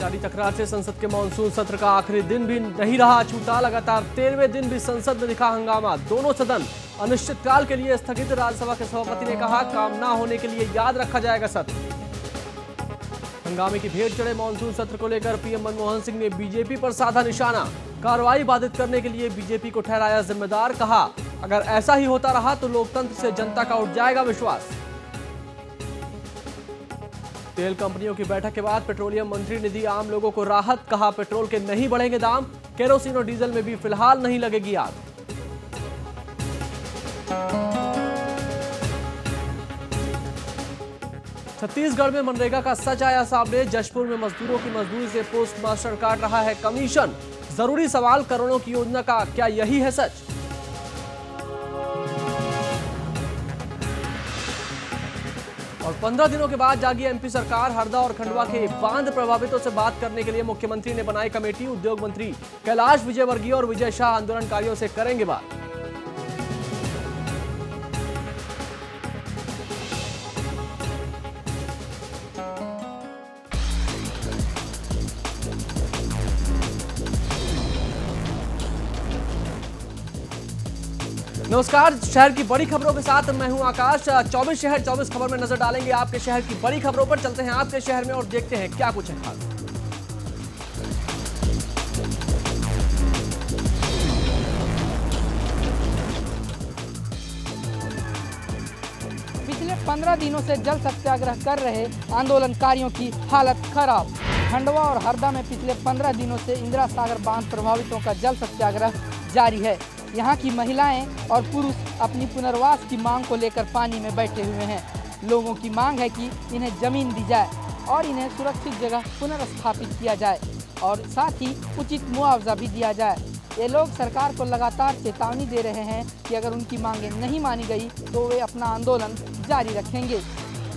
सरकारी तकरार से संसद के मानसून सत्र का आखिरी दिन भी नहीं रहा छूटा। लगातार 13वें दिन भी संसद में दिखा हंगामा। दोनों सदन अनिश्चितकाल के लिए स्थगित। राज्यसभा के सभापति ने कहा, काम ना होने के लिए याद रखा जाएगा सत्र। हंगामे की भेंट चढ़े मानसून सत्र को लेकर पीएम मनमोहन सिंह ने बीजेपी पर साधा निशाना। कार्रवाई बाधित करने के लिए बीजेपी को ठहराया जिम्मेदार। कहा, अगर ऐसा ही होता रहा तो लोकतंत्र से जनता का उठ जाएगा विश्वास। तेल कंपनियों की बैठक के बाद पेट्रोलियम मंत्री ने दी आम लोगों को राहत। कहा, पेट्रोल के नहीं बढ़ेंगे दाम, केरोसिन और डीजल में भी फिलहाल नहीं लगेगी आग। छत्तीसगढ़ में मनरेगा का सच आया सामने। जशपुर में मजदूरों की मजदूरी से पोस्ट मास्टर काट रहा है कमीशन। जरूरी सवाल, करोड़ों की योजना का क्या यही है सच? और 15 दिनों के बाद जागी एमपी सरकार। हरदा और खंडवा के बांध प्रभावितों से बात करने के लिए मुख्यमंत्री ने बनाई कमेटी। उद्योग मंत्री कैलाश विजयवर्गीय और विजय शाह आंदोलनकारियों से करेंगे बात। नमस्कार, शहर की बड़ी खबरों के साथ मैं हूं आकाश। 24 शहर 24 खबर में नजर डालेंगे आपके शहर की बड़ी खबरों पर। चलते हैं आपके शहर में और देखते हैं क्या कुछ है खास। पिछले 15 दिनों से जल सत्याग्रह कर रहे आंदोलनकारियों की हालत खराब। खंडवा और हरदा में पिछले 15 दिनों से इंदिरा सागर बांध प्रभावितों का जल सत्याग्रह जारी है। यहाँ की महिलाएं और पुरुष अपनी पुनर्वास की मांग को लेकर पानी में बैठे हुए हैं। लोगों की मांग है कि इन्हें जमीन दी जाए और इन्हें सुरक्षित जगह पुनर्स्थापित किया जाए और साथ ही उचित मुआवजा भी दिया जाए। ये लोग सरकार को लगातार चेतावनी दे रहे हैं कि अगर उनकी मांगें नहीं मानी गई तो वे अपना आंदोलन जारी रखेंगे।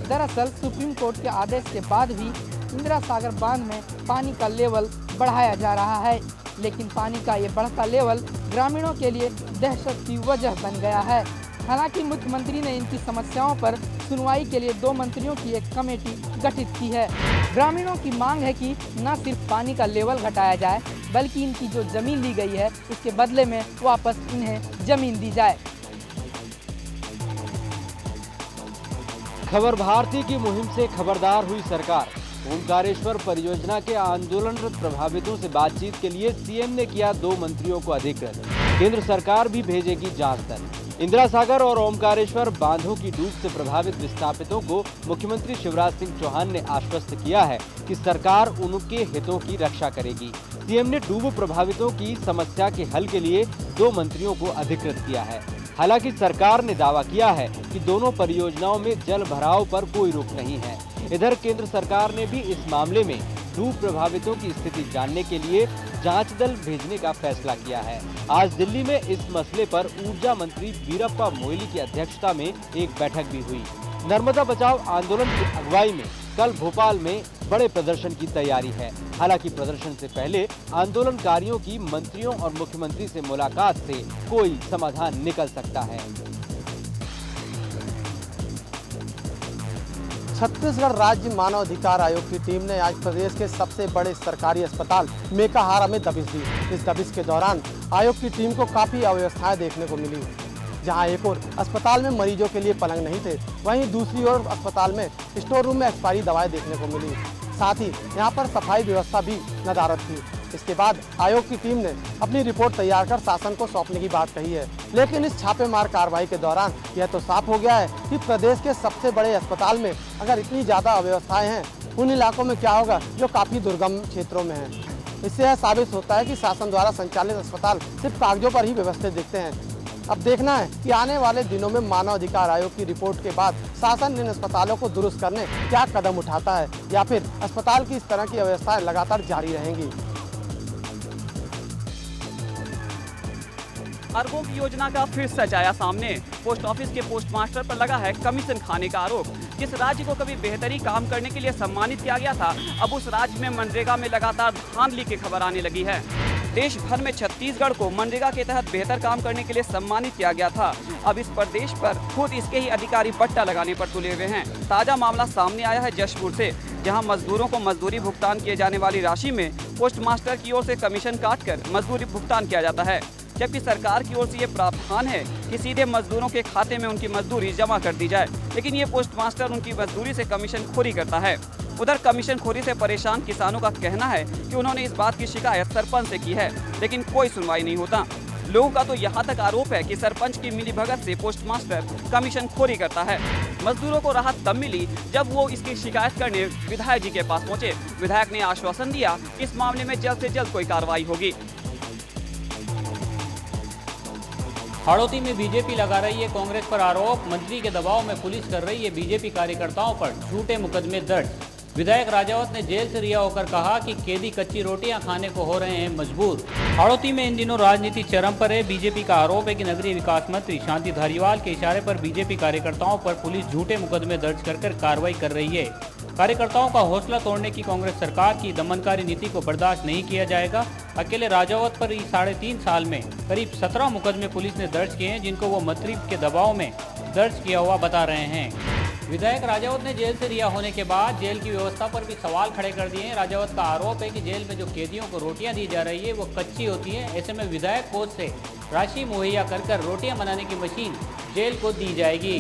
दरअसल सुप्रीम कोर्ट के आदेश के बाद भी इंदिरा सागर बांध में पानी का लेवल बढ़ाया जा रहा है, लेकिन पानी का ये बढ़ता लेवल ग्रामीणों के लिए दहशत की वजह बन गया है। हालांकि मुख्यमंत्री ने इनकी समस्याओं पर सुनवाई के लिए 2 मंत्रियों की एक कमेटी गठित की है। ग्रामीणों की मांग है कि न सिर्फ पानी का लेवल घटाया जाए, बल्कि इनकी जो जमीन ली गई है उसके बदले में वापस इन्हें जमीन दी जाए। खबर भारती की मुहिम से खबरदार हुई सरकार। ओमकारेश्वर परियोजना के आंदोलनरत प्रभावितों से बातचीत के लिए सीएम ने किया 2 मंत्रियों को अधिकृत। केंद्र सरकार भी भेजेगी जांच दल। इंदिरा सागर और ओमकारेश्वर बांधों की डूब से प्रभावित विस्थापितों को मुख्यमंत्री शिवराज सिंह चौहान ने आश्वस्त किया है कि सरकार उनके हितों की रक्षा करेगी। सीएम ने डूब प्रभावितों की समस्या के हल के लिए 2 मंत्रियों को अधिकृत किया है। हालांकि सरकार ने दावा किया है कि दोनों परियोजनाओं में जल भराव पर कोई रोक नहीं है। इधर केंद्र सरकार ने भी इस मामले में डूब प्रभावितों की स्थिति जानने के लिए जांच दल भेजने का फैसला किया है। आज दिल्ली में इस मसले पर ऊर्जा मंत्री वीरप्पा मोइली की अध्यक्षता में एक बैठक भी हुई। नर्मदा बचाओ आंदोलन की अगुवाई में कल भोपाल में बड़े प्रदर्शन की तैयारी है। हालांकि प्रदर्शन से पहले आंदोलनकारियों की मंत्रियों और मुख्यमंत्री से मुलाकात से कोई समाधान निकल सकता है। छत्तीसगढ़ राज्य मानव अधिकार आयोग की टीम ने आज प्रदेश के सबसे बड़े सरकारी अस्पताल मेकाहारा में दबिश दी। इस दबिश के दौरान आयोग की टीम को काफ़ी अव्यवस्थाएं देखने को मिली। जहां एक ओर अस्पताल में मरीजों के लिए पलंग नहीं थे, वहीं दूसरी ओर अस्पताल में स्टोर रूम में एक्सपायरी दवाएं देखने को मिली। साथ ही यहां पर सफाई व्यवस्था भी नदारद थी। इसके बाद आयोग की टीम ने अपनी रिपोर्ट तैयार कर शासन को सौंपने की बात कही है। लेकिन इस छापेमार कार्रवाई के दौरान यह तो साफ हो गया है कि प्रदेश के सबसे बड़े अस्पताल में अगर इतनी ज़्यादा अव्यवस्थाएं हैं, उन इलाकों में क्या होगा जो काफ़ी दुर्गम क्षेत्रों में हैं। इससे यह साबित होता है कि शासन द्वारा संचालित अस्पताल सिर्फ कागजों पर ही व्यवस्थित दिखते हैं। अब देखना है कि आने वाले दिनों में मानव अधिकार आयोग की रिपोर्ट के बाद शासन इन अस्पतालों को दुरुस्त करने क्या कदम उठाता है, या फिर अस्पताल की इस तरह की अव्यवस्थाएं लगातार जारी रहेंगी। अरबों की योजना का फिर सच आया सामने। पोस्ट ऑफिस के पोस्टमास्टर पर लगा है कमीशन खाने का आरोप। जिस राज्य को कभी बेहतरी काम करने के लिए सम्मानित किया गया था, अब उस राज्य में मनरेगा में लगातार धांधली की खबर आने लगी है। देश भर में छत्तीसगढ़ को मनरेगा के तहत बेहतर काम करने के लिए सम्मानित किया गया था। अब इस प्रदेश पर खुद इसके ही अधिकारी पट्टा लगाने पर तुले हुए हैं। ताजा मामला सामने आया है जशपुर से, जहां मजदूरों को मजदूरी भुगतान किए जाने वाली राशि में पोस्ट मास्टर की ओर से कमीशन काटकर मजदूरी भुगतान किया जाता है, जबकि सरकार की ओर से ये प्रावधान है कि सीधे मजदूरों के खाते में उनकी मजदूरी जमा कर दी जाए, लेकिन ये पोस्ट मास्टर उनकी मजदूरी से कमीशन खोरी करता है। उधर कमीशन खोरी से परेशान किसानों का कहना है कि उन्होंने इस बात की शिकायत सरपंच से की है, लेकिन कोई सुनवाई नहीं होता। लोगों का तो यहाँ तक आरोप है कि सरपंच की मिलीभगत से पोस्ट मास्टर कमीशन खोरी करता है। मजदूरों को राहत तब मिली जब वो इसकी शिकायत करने विधायक जी के पास पहुंचे। विधायक ने आश्वासन दिया कि इस मामले में जल्द से जल्द कोई कार्रवाई होगी। हाड़ौती में बीजेपी लगा रही है कांग्रेस पर आरोप, मंत्री के दबाव में पुलिस कर रही है बीजेपी कार्यकर्ताओं पर झूठे मुकदमे दर्ज। विधायक राजावत ने जेल से रिहा होकर कहा कि कैदी कच्ची रोटियां खाने को हो रहे हैं मजबूर। हाड़ौती में इन दिनों राजनीति चरम पर है। बीजेपी का आरोप है कि नगरीय विकास मंत्री शांति धारीवाल के इशारे पर बीजेपी कार्यकर्ताओं पर पुलिस झूठे मुकदमे दर्ज कर कार्रवाई कर रही है। कार्यकर्ताओं का हौसला तोड़ने की कांग्रेस सरकार की दमनकारी नीति को बर्दाश्त नहीं किया जाएगा। अकेले राजावत पर 3.5 साल में करीब 17 मुकदमे पुलिस ने दर्ज किए हैं, जिनको वो मंत्री के दबाव में दर्ज किया हुआ बता रहे हैं। विधायक राजावत ने जेल से रिहा होने के बाद जेल की व्यवस्था पर भी सवाल खड़े कर दिए हैं। राजावत का आरोप है कि जेल में जो कैदियों को रोटियां दी जा रही है वो कच्ची होती है। ऐसे में विधायक कोष से राशि मुहैया कर रोटियां बनाने की मशीन जेल को दी जाएगी।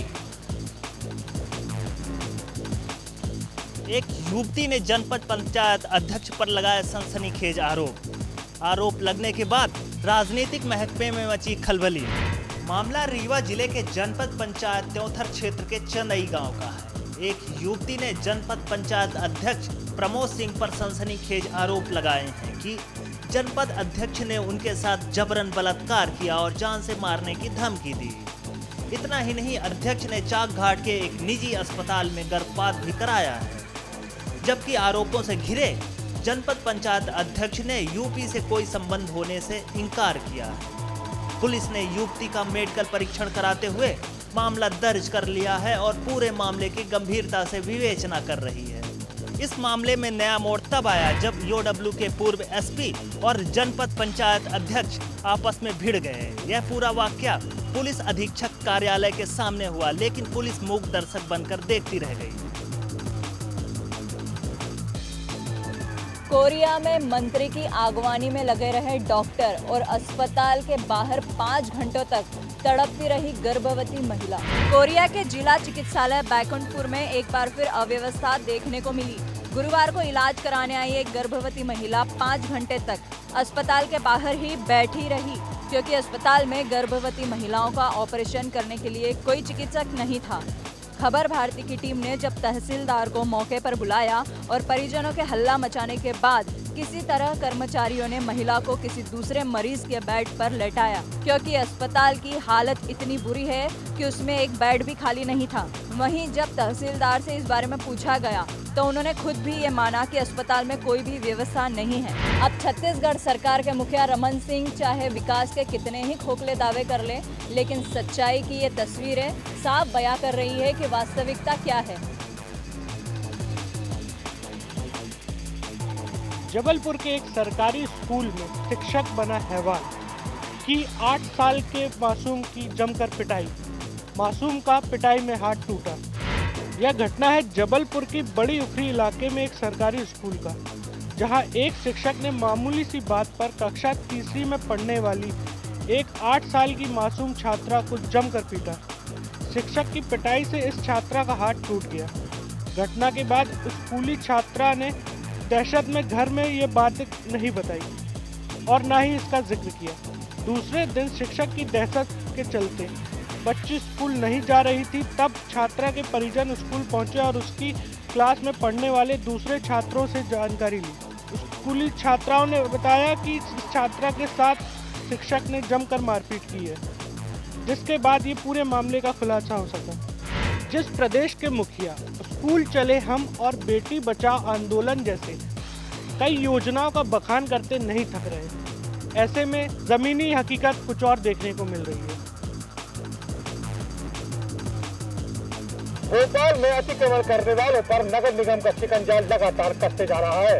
एक युवती ने जनपद पंचायत अध्यक्ष पर लगाया सनसनीखेज आरोप लगने के बाद राजनीतिक महकमे में मची खलबली। मामला रीवा जिले के जनपद पंचायत त्योंथर क्षेत्र के चंदई गांव का है। एक युवती ने जनपद पंचायत अध्यक्ष प्रमोद सिंह पर सनसनीखेज आरोप लगाए हैं कि जनपद अध्यक्ष ने उनके साथ जबरन बलात्कार किया और जान से मारने की धमकी दी। इतना ही नहीं, अध्यक्ष ने चाकघाट के एक निजी अस्पताल में गर्भपात भी कराया है। जबकि आरोपों से घिरे जनपद पंचायत अध्यक्ष ने यूपी से कोई संबंध होने से इनकार किया है। पुलिस ने युवती का मेडिकल परीक्षण कराते हुए मामला दर्ज कर लिया है और पूरे मामले की गंभीरता से विवेचना कर रही है। इस मामले में नया मोड़ तब आया जब ईओडब्ल्यू के पूर्व एसपी और जनपद पंचायत अध्यक्ष आपस में भिड़ गए। यह पूरा वाकया पुलिस अधीक्षक कार्यालय के सामने हुआ, लेकिन पुलिस मूक दर्शक बनकर देखती रह गई। कोरिया में मंत्री की आगवानी में लगे रहे डॉक्टर और अस्पताल के बाहर 5 घंटों तक तड़पती रही गर्भवती महिला। कोरिया के जिला चिकित्सालय बैकुंठपुर में एक बार फिर अव्यवस्था देखने को मिली। गुरुवार को इलाज कराने आई एक गर्भवती महिला 5 घंटे तक अस्पताल के बाहर ही बैठी रही, क्योंकि अस्पताल में गर्भवती महिलाओं का ऑपरेशन करने के लिए कोई चिकित्सक नहीं था। खबर भारती की टीम ने जब तहसीलदार को मौके पर बुलाया और परिजनों के हल्ला मचाने के बाद किसी तरह कर्मचारियों ने महिला को किसी दूसरे मरीज के बेड पर लेटाया, क्योंकि अस्पताल की हालत इतनी बुरी है कि उसमें एक बेड भी खाली नहीं था। वहीं जब तहसीलदार से इस बारे में पूछा गया तो उन्होंने खुद भी ये माना कि अस्पताल में कोई भी व्यवस्था नहीं है। अब छत्तीसगढ़ सरकार के मुखिया रमन सिंह चाहे विकास के कितने ही खोखले दावे कर ले, लेकिन सच्चाई की ये तस्वीरें साफ बयां कर रही है कि वास्तविकता क्या है। जबलपुर के एक सरकारी स्कूल में शिक्षक बना हैवान की 8 साल के मासूम की जमकर पिटाई। मासूम का पिटाई में हाथ टूटा। यह घटना है जबलपुर की बड़ी उखरी इलाके में एक सरकारी स्कूल का, जहां एक शिक्षक ने मामूली सी बात पर कक्षा 3री में पढ़ने वाली एक 8 साल की मासूम छात्रा को जमकर पीटा। शिक्षक की पिटाई से इस छात्रा का हाथ टूट गया। घटना के बाद स्कूली छात्रा ने दहशत में घर में ये बात नहीं बताई और ना ही इसका जिक्र किया। दूसरे दिन शिक्षक की दहशत के चलते बच्ची स्कूल नहीं जा रही थी, तब छात्रा के परिजन स्कूल पहुंचे और उसकी क्लास में पढ़ने वाले दूसरे छात्रों से जानकारी ली। स्कूली छात्राओं ने बताया कि इस छात्रा के साथ शिक्षक ने जमकर मारपीट की है, जिसके बाद ये पूरे मामले का खुलासा हो सका। जिस प्रदेश के मुखिया स्कूल चले हम और बेटी बचाओ आंदोलन जैसे कई योजनाओं का बखान करते नहीं थक रहे, ऐसे में जमीनी हकीकत कुछ और देखने को मिल रही है। भोपाल में अतिक्रमण करने वालों पर नगर निगम का शिकंजा लगातार कसते जा रहा है।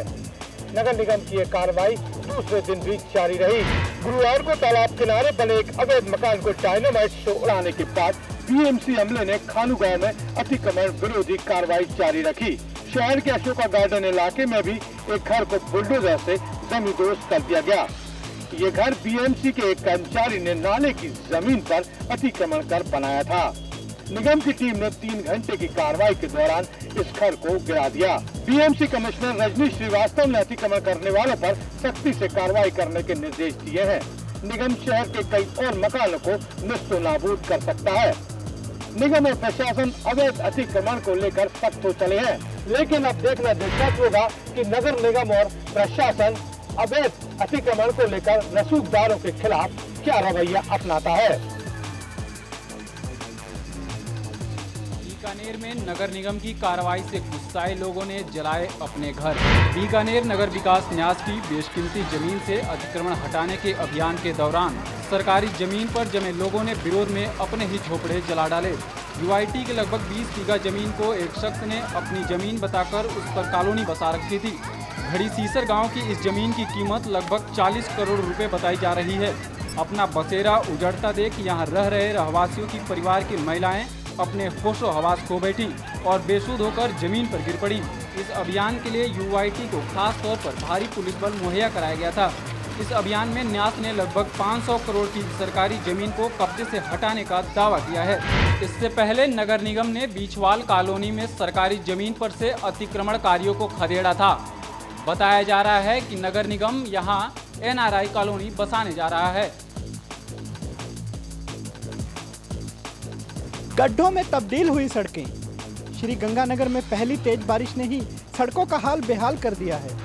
नगर निगम की ये कार्रवाई दूसरे दिन भी जारी रही। गुरुवार को तालाब किनारे बने एक अवैध मकान को डायनामाइट से उड़ाने के बाद बीएमसी अमले ने खानू गांव में अतिक्रमण विरोधी कार्रवाई जारी रखी। शहर के अशोका गार्डन इलाके में भी एक घर को बुलडोजर से जमींदोज कर दिया गया। ये घर बीएमसी के एक कर्मचारी ने नाले की जमीन पर अतिक्रमण कर बनाया था। निगम की टीम ने 3 घंटे की कार्रवाई के दौरान इस घर को गिरा दिया। बीएमसी कमिश्नर रजनीश श्रीवास्तव ने अतिक्रमण करने वालों पर सख्ती से कार्रवाई करने के निर्देश दिए हैं। निगम शहर के कई और मकानों को निस्तो नाबूद कर सकता है। निगम और प्रशासन अवैध अतिक्रमण को लेकर सख्त हो चले हैं, लेकिन अब देखना दिलचस्प होगा कि नगर निगम और प्रशासन अवैध अतिक्रमण को लेकर रसूखदारों के खिलाफ क्या रवैया अपनाता है। बीकानेर में नगर निगम की कार्रवाई से गुस्साए लोगों ने जलाए अपने घर। बीकानेर नगर विकास न्यास की बेशकीमती जमीन से अतिक्रमण हटाने के अभियान के दौरान सरकारी जमीन पर जमे लोगों ने विरोध में अपने ही झोपड़े जला डाले। यूआईटी के लगभग 20 बीघा जमीन को एक शख्स ने अपनी जमीन बताकर उस पर कॉलोनी बसा रखी थी। घड़ी सीसर गांव की इस जमीन की कीमत लगभग 40 करोड़ रुपए बताई जा रही है। अपना बसेरा उजड़ता देख यहां रह रहे रहवासियों की परिवार की महिलाएं अपने होशो हवास खो बैठी और बेसुध होकर जमीन पर गिर पड़ी। इस अभियान के लिए यूआईटी को खास तौर पर भारी पुलिस बल मुहैया कराया गया था। इस अभियान में न्यास ने लगभग 500 करोड़ की सरकारी जमीन को कब्जे से हटाने का दावा किया है। इससे पहले नगर निगम ने बीछवाल कॉलोनी में सरकारी जमीन पर से अतिक्रमणकारियों को खदेड़ा था। बताया जा रहा है कि नगर निगम यहां एनआरआई कॉलोनी बसाने जा रहा है। गड्ढों में तब्दील हुई सड़कें। श्री गंगानगर में पहली तेज बारिश ने ही सड़कों का हाल बेहाल कर दिया है।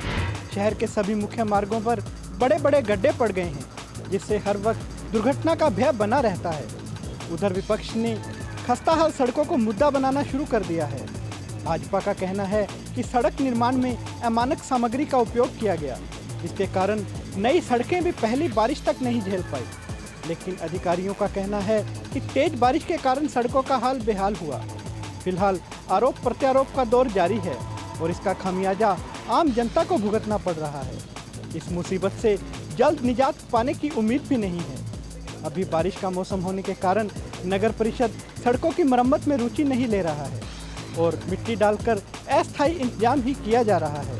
शहर के सभी मुख्य मार्गों पर बड़े बड़े गड्ढे पड़ गए हैं, जिससे हर वक्त दुर्घटना का भय बना रहता है। उधर विपक्ष ने खस्ताहाल सड़कों को मुद्दा बनाना शुरू कर दिया है। भाजपा का कहना है कि सड़क निर्माण में अमानक सामग्री का उपयोग किया गया, इसके कारण नई सड़कें भी पहली बारिश तक नहीं झेल पाई। लेकिन अधिकारियों का कहना है कि तेज बारिश के कारण सड़कों का हाल बेहाल हुआ। फिलहाल आरोप प्रत्यारोप का दौर जारी है और इसका खामियाजा आम जनता को भुगतना पड़ रहा है। इस मुसीबत से जल्द निजात पाने की उम्मीद भी नहीं है। अभी बारिश का मौसम होने के कारण नगर परिषद सड़कों की मरम्मत में रुचि नहीं ले रहा है और मिट्टी डालकर अस्थायी इंतजाम भी किया जा रहा है।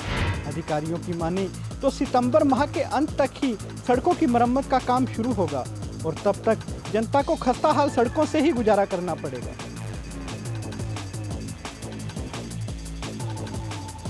अधिकारियों की माने तो सितंबर माह के अंत तक ही सड़कों की मरम्मत का काम शुरू होगा और तब तक जनता को खस्ताहाल सड़कों से ही गुजारा करना पड़ेगा।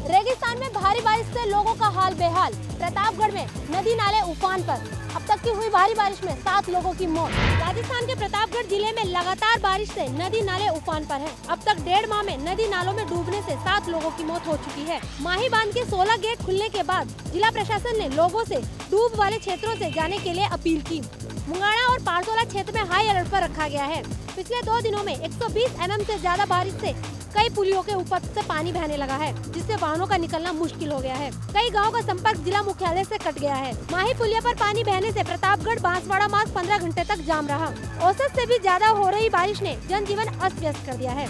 रेगिस्तान में भारी बारिश से लोगों का हाल बेहाल। प्रतापगढ़ में नदी नाले उफान पर। अब तक की हुई भारी बारिश में 7 लोगों की मौत। राजस्थान के प्रतापगढ़ जिले में लगातार बारिश से नदी नाले उफान पर हैं। अब तक 1.5 माह में नदी नालों में डूबने से 7 लोगों की मौत हो चुकी है। माही बांध के 16 गेट खुलने के बाद जिला प्रशासन ने लोगों से डूब वाले क्षेत्रों से जाने के लिए अपील की। मुंगाड़ा और पारसोला क्षेत्र में हाई अलर्ट पर रखा गया है। पिछले 2 दिनों में 120 mm से ज्यादा बारिश से कई पुलियों के ऊपर से पानी बहने लगा है, जिससे वाहनों का निकलना मुश्किल हो गया है। कई गांवों का संपर्क जिला मुख्यालय से कट गया है। माही पुलिया पर पानी बहने से प्रतापगढ़ बांसवाड़ा मार्ग 15 घंटे तक जाम रहा। औसत से भी ज्यादा हो रही बारिश ने जनजीवन अस्त व्यस्त कर दिया है।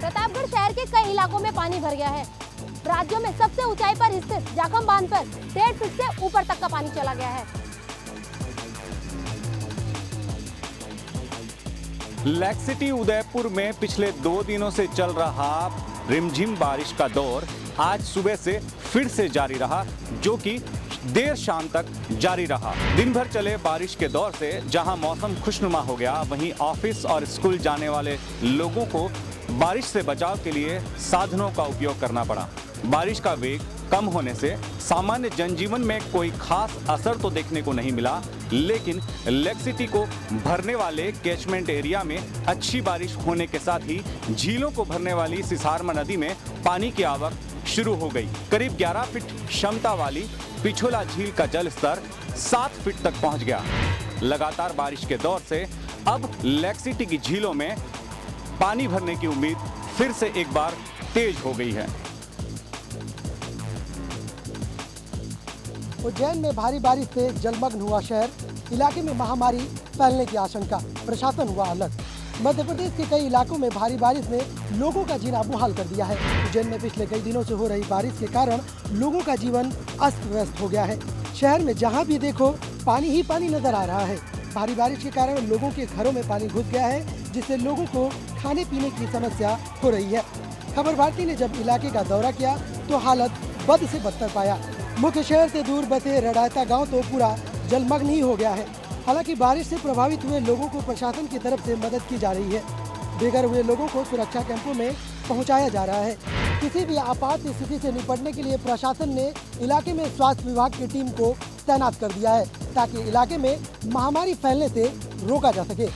प्रतापगढ़ शहर के कई इलाकों में पानी भर गया है। राज्यों में सबसे ऊंचाई पर स्थित जाखम बांध पर 1.5 फीट से ऊपर तक का पानी चला गया है। लेक सिटी उदयपुर में पिछले 2 दिनों से चल रहा रिमझिम बारिश का दौर आज सुबह से फिर से जारी रहा, जो कि देर शाम तक जारी रहा। दिन भर चले बारिश के दौर से जहां मौसम खुशनुमा हो गया, वहीं ऑफिस और स्कूल जाने वाले लोगों को बारिश से बचाव के लिए साधनों का उपयोग करना पड़ा। बारिश का वेग कम होने से सामान्य जनजीवन में कोई खास असर तो देखने को नहीं मिला, लेकिन लेक सिटी को भरने वाले कैचमेंट एरिया में अच्छी बारिश होने के साथ ही झीलों को भरने वाली सिसारमा नदी में पानी की आवक शुरू हो गई। करीब 11 फीट क्षमता वाली पिछोला झील का जल स्तर 7 फीट तक पहुंच गया। लगातार बारिश के दौर से अब लेक सिटी की झीलों में पानी भरने की उम्मीद फिर से एक बार तेज हो गई है। उज्जैन में भारी बारिश से जलमग्न हुआ शहर। इलाके में महामारी फैलने की आशंका, प्रशासन हुआ अलर्ट। मध्य प्रदेश के कई इलाकों में भारी बारिश ने लोगों का जीना मुहाल कर दिया है। उज्जैन में पिछले कई दिनों से हो रही बारिश के कारण लोगों का जीवन अस्त व्यस्त हो गया है। शहर में जहां भी देखो पानी ही पानी नजर आ रहा है। भारी बारिश के कारण लोगों के घरों में पानी घुस गया है, जिससे लोगों को खाने पीने की समस्या हो रही है। खबर भारती ने जब इलाके का दौरा किया तो हालत बद से बदतर पाया। मुख्य शहर से दूर बसे रडायता गांव तो पूरा जलमग्न ही हो गया है। हालांकि बारिश से प्रभावित हुए लोगों को प्रशासन की तरफ से मदद की जा रही है। बेघर हुए लोगों को सुरक्षा कैंपों में पहुंचाया जा रहा है। किसी भी आपात स्थिति से निपटने के लिए प्रशासन ने इलाके में स्वास्थ्य विभाग की टीम को तैनात कर दिया है, ताकि इलाके में महामारी फैलने से रोका जा सके।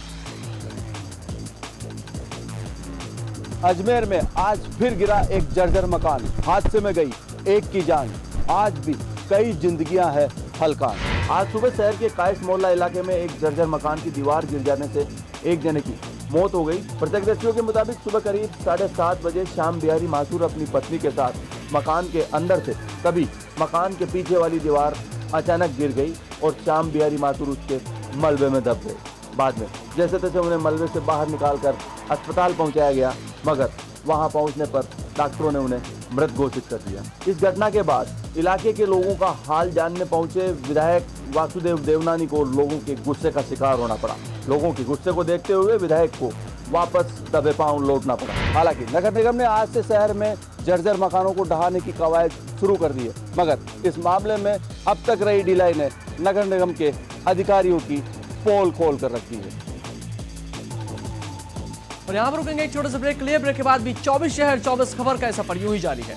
अजमेर में आज फिर गिरा एक जर्जर मकान, हादसे में गई एक की जान, आज भी कई जिंदगियां हैं हलकान। आज सुबह शहर के कायस मोहल्ला इलाके में एक जर्जर मकान की दीवार गिर जाने से एक जने की मौत हो गई। प्रत्यक्षदर्शियों के मुताबिक सुबह करीब 7:30 बजे श्याम बिहारी माथुर अपनी पत्नी के साथ मकान के अंदर थे, तभी मकान के पीछे वाली दीवार अचानक गिर गई और श्याम बिहारी माथुर उसके मलबे में दब गए। बाद में जैसे तैसे उन्हें मलबे से बाहर निकालकर अस्पताल पहुंचाया गया, मगर वहां पहुंचने पर डॉक्टरों ने उन्हें मृत घोषित कर दिया। इस घटना के बाद इलाके के लोगों का हाल जानने पहुंचे विधायक वासुदेव देवनानी को लोगों के गुस्से का शिकार होना पड़ा। लोगों के गुस्से को देखते हुए विधायक को वापस दबे पांव लौटना पड़ा। हालांकि नगर निगम ने आज से शहर में जर्जर मकानों को ढहाने की कवायद शुरू कर दी है, मगर इस मामले में अब तक रही ढिलाई ने नगर निगम के अधिकारियों की पोल खोल कर रखी है। और यहाँ पर रुकेंगे एक छोटे से ब्रेक के लिए। ब्रेक के बाद भी 24 शहर 24 खबर का सफर यूं ही जारी है।